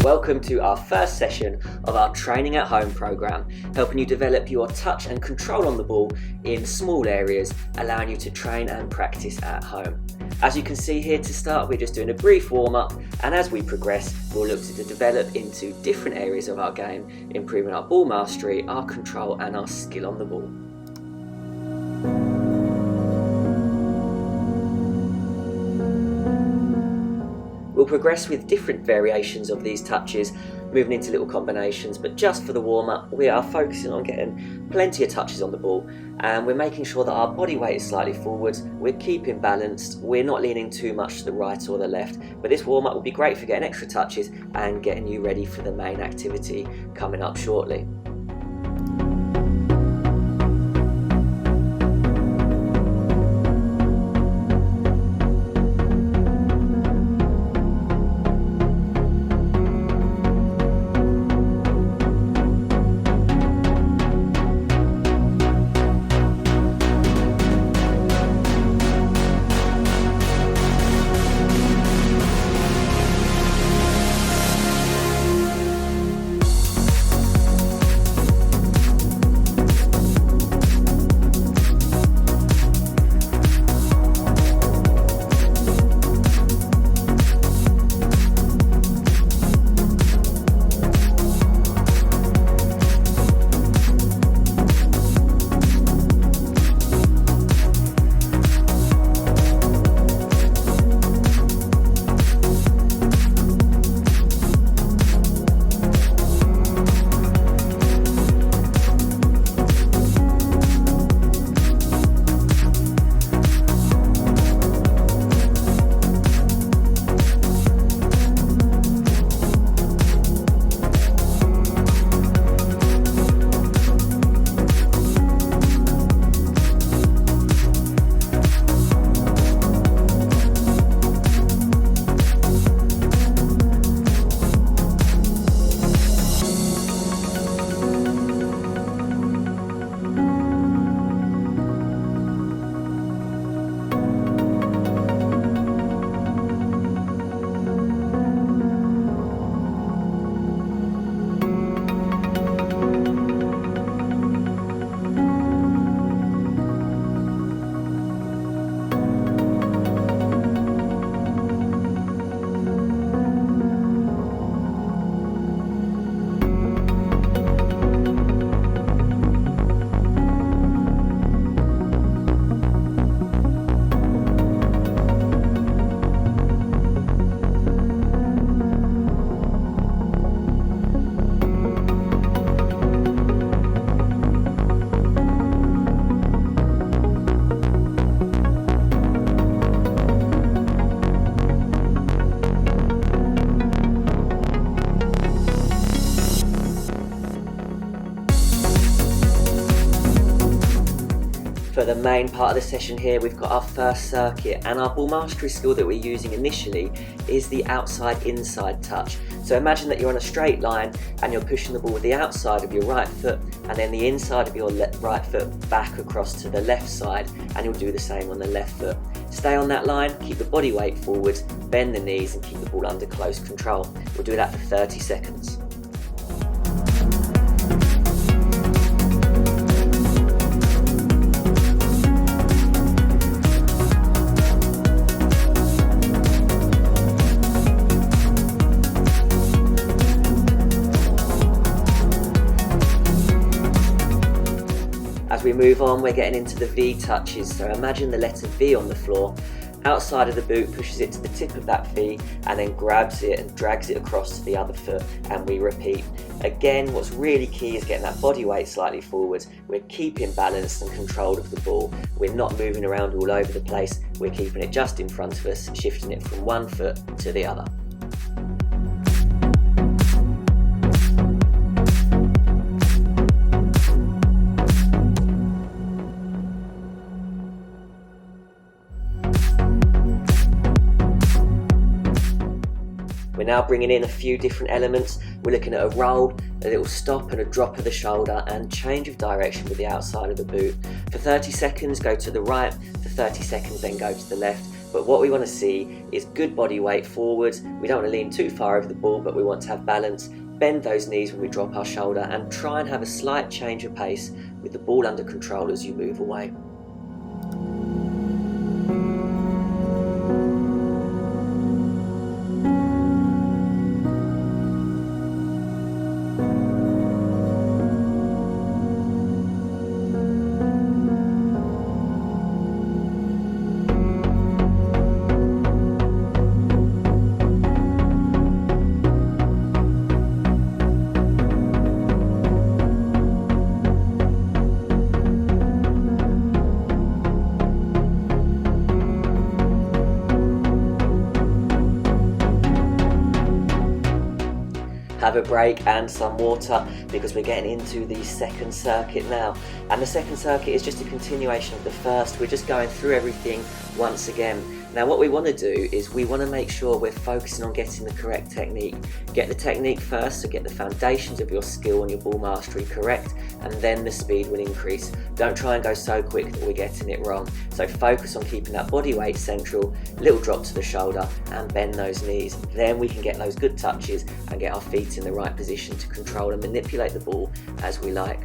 Welcome to our first session of our Training at Home programme, helping you develop your touch and control on the ball in small areas, allowing you to train and practice at home. As you can see here to start, we're just doing a brief warm-up, and as we progress, we'll look to develop into different areas of our game, improving our ball mastery, our control and our skill on the ball. We'll progress with different variations of these touches, moving into little combinations, but just for the warm-up we are focusing on getting plenty of touches on the ball, and we're making sure that our body weight is slightly forward, we're keeping balanced, we're not leaning too much to the right or the left, but this warm-up will be great for getting extra touches and getting you ready for the main activity coming up shortly. For the main part of the session here, we've got our first circuit, and our ball mastery skill that we're using initially is the outside-inside touch. So imagine that you're on a straight line and you're pushing the ball with the outside of your right foot and then the inside of your right foot back across to the left side, and you'll do the same on the left foot. Stay on that line, keep the body weight forward, bend the knees and keep the ball under close control. We'll do that for 30 seconds. As we move on, we're getting into the V touches, so imagine the letter V on the floor. Outside of the boot pushes it to the tip of that V and then grabs it and drags it across to the other foot, and we repeat. Again, what's really key is getting that body weight slightly forward. We're keeping balance and control of the ball. We're not moving around all over the place. We're keeping it just in front of us, shifting it from one foot to the other. We're now bringing in a few different elements. We're looking at a roll, a little stop and a drop of the shoulder, and change of direction with the outside of the boot. For 30 seconds, go to the right. For 30 seconds, then go to the left. But what we want to see is good body weight forwards. We don't want to lean too far over the ball, but we want to have balance. Bend those knees when we drop our shoulder and try and have a slight change of pace with the ball under control as you move away. Have a break and some water, because we're getting into the second circuit now. And the second circuit is just a continuation of the first. We're just going through everything once again. Now what we want to do is we want to make sure we're focusing on getting the correct technique. Get the technique first, so get the foundations of your skill and your ball mastery correct, and then the speed will increase. Don't try and go so quick that we're getting it wrong. So focus on keeping that body weight central, little drop to the shoulder and bend those knees. Then we can get those good touches and get our feet in the right position to control and manipulate the ball as we like.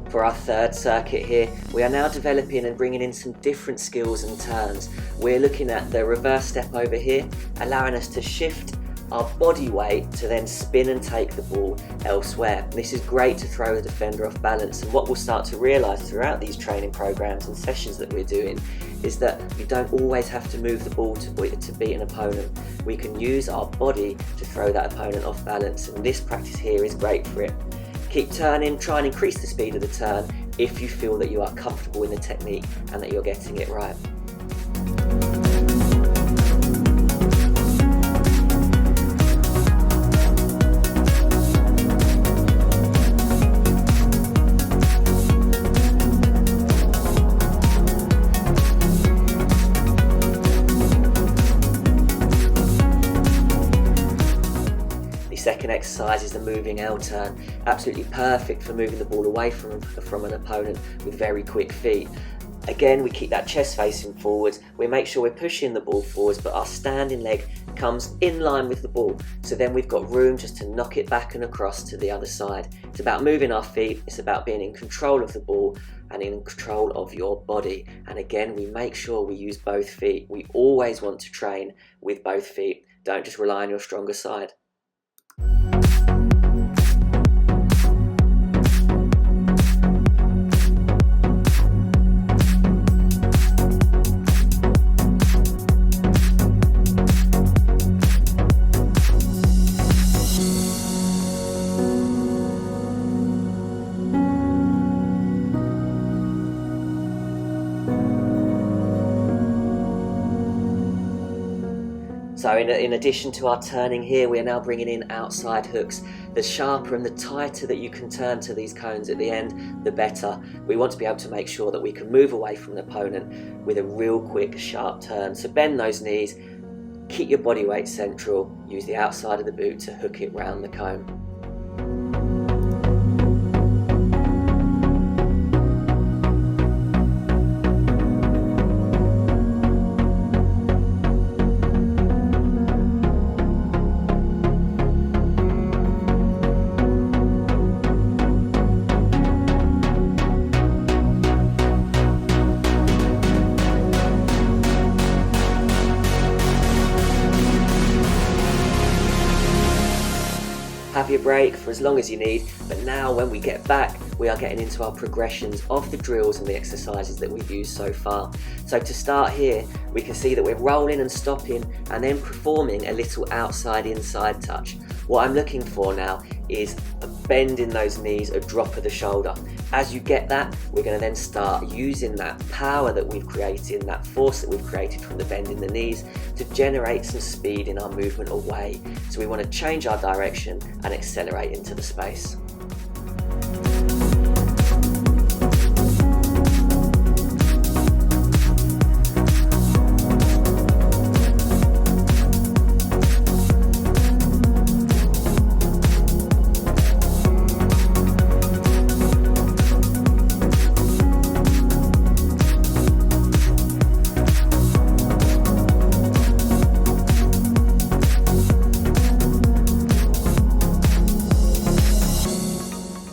For our third circuit here, we are now developing and bringing in some different skills and turns. We're looking at the reverse step over here, allowing us to shift our body weight to then spin and take the ball elsewhere. This is great to throw the defender off balance, and what we'll start to realise throughout these training programs and sessions that we're doing is that you don't always have to move the ball to beat an opponent. We can use our body to throw that opponent off balance, and this practice here is great for it. Keep turning, try and increase the speed of the turn if you feel that you are comfortable in the technique and that you're getting it right. Second exercise is the moving L turn. Absolutely perfect for moving the ball away from an opponent with very quick feet. Again, we keep that chest facing forwards. We make sure we're pushing the ball forwards, but our standing leg comes in line with the ball. So then we've got room just to knock it back and across to the other side. It's about moving our feet. It's about being in control of the ball and in control of your body. And again, we make sure we use both feet. We always want to train with both feet. Don't just rely on your stronger side. So in addition to our turning here, we are now bringing in outside hooks. The sharper and the tighter that you can turn to these cones at the end, the better. We want to be able to make sure that we can move away from the opponent with a real quick, sharp turn. So bend those knees, keep your body weight central, use the outside of the boot to hook it round the cone. Have your break for as long as you need, but now when we get back, we are getting into our progressions of the drills and the exercises that we've used so far. So to start here, we can see that we're rolling and stopping and then performing a little outside-inside touch. What I'm looking for now is a bend in those knees, a drop of the shoulder. As you get that, we're going to then start using that power that we've created, that force that we've created from the bend in the knees to generate some speed in our movement away. So we want to change our direction and accelerate into the space.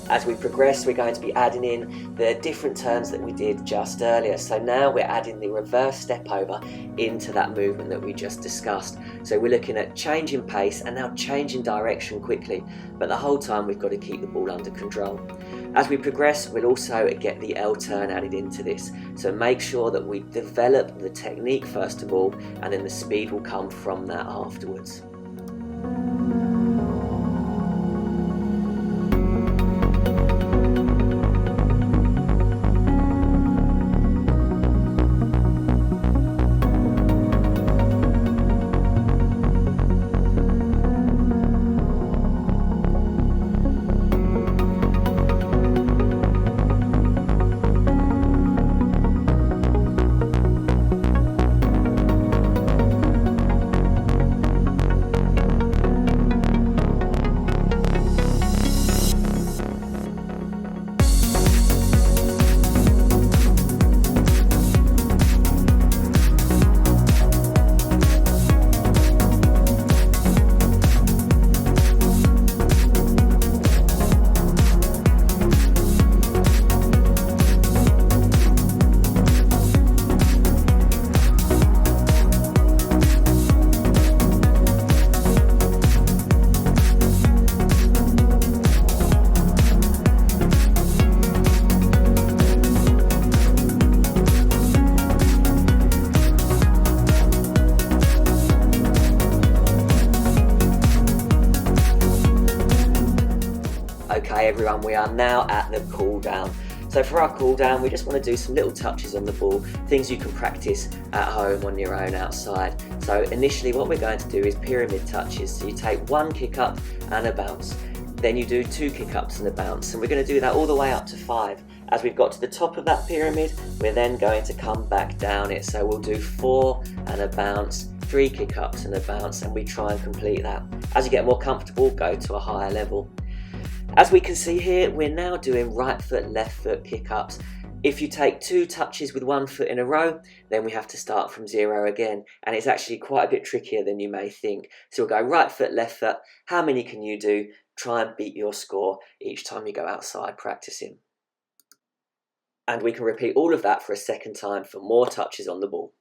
As we progress, we're going to be adding in the different turns that we did just earlier. So now we're adding the reverse step over into that movement that we just discussed. So we're looking at changing pace and now changing direction quickly, but the whole time we've got to keep the ball under control. As we progress, we'll also get the L turn added into this. So make sure that we develop the technique first of all, and then the speed will come from that afterwards. Okay everyone, we are now at the cool down. So for our cool down, we just want to do some little touches on the ball, things you can practice at home on your own outside. So initially what we're going to do is pyramid touches. So you take one kick up and a bounce. Then you do two kick ups and a bounce. And we're going to do that all the way up to 5. As we've got to the top of that pyramid, we're then going to come back down it. So we'll do 4 and a bounce, 3 kick ups and a bounce, and we try and complete that. As you get more comfortable, go to a higher level. As we can see here, we're now doing right foot, left foot kick-ups. If you take 2 touches with 1 foot in a row, then we have to start from 0 again. And it's actually quite a bit trickier than you may think. So we'll go right foot, left foot. How many can you do? Try and beat your score each time you go outside practicing. And we can repeat all of that for a second time for more touches on the ball.